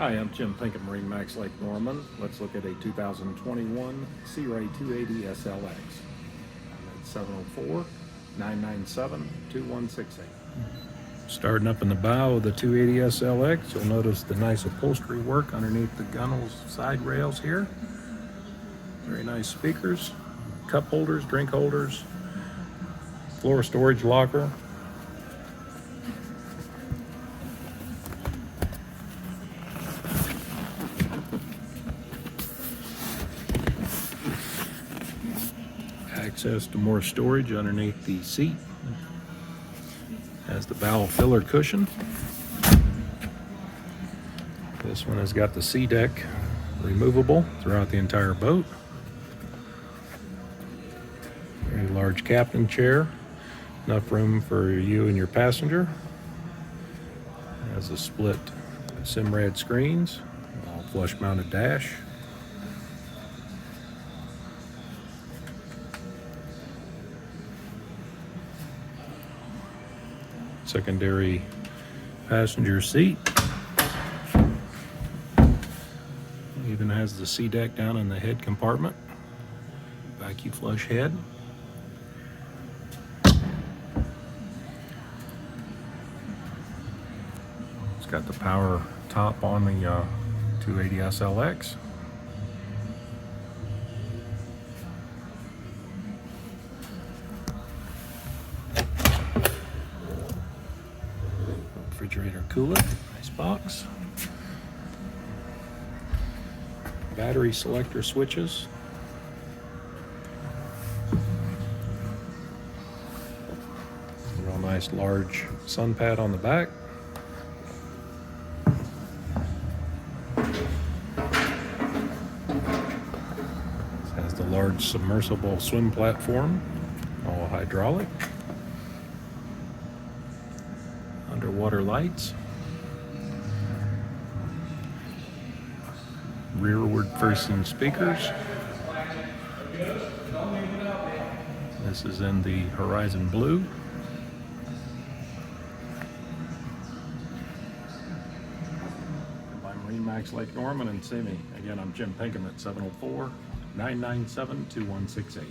Hi, I'm Jim Pink at MarineMax Lake Norman. Let's look at a 2021 Sea Ray 280 SLX. I'm at 704-997-2168. Starting up in the bow of the 280 SLX, you'll notice the nice upholstery work underneath the gunnel's side rails here. Very nice speakers, cup holders, drink holders, floor storage locker. Access to more storage underneath the seat. Has the bow filler cushion. This one has got the sea deck removable throughout the entire boat. Very large captain chair. Enough room for you and your passenger. Has a split Simrad screens, all flush mounted dash. Secondary passenger seat. Even has the sea deck down in the head compartment. Vacuum flush head. It's got the power top on the 280 SLX. Refrigerator cooler, nice box. Battery selector switches. Real nice large sun pad on the back. This has the large submersible swim platform, all hydraulic. Underwater lights, rearward facing speakers. This is in the Horizon Blue. By MarineMax Lake Norman and see me. Again, I'm Jim Pinkham at 704-997-2168.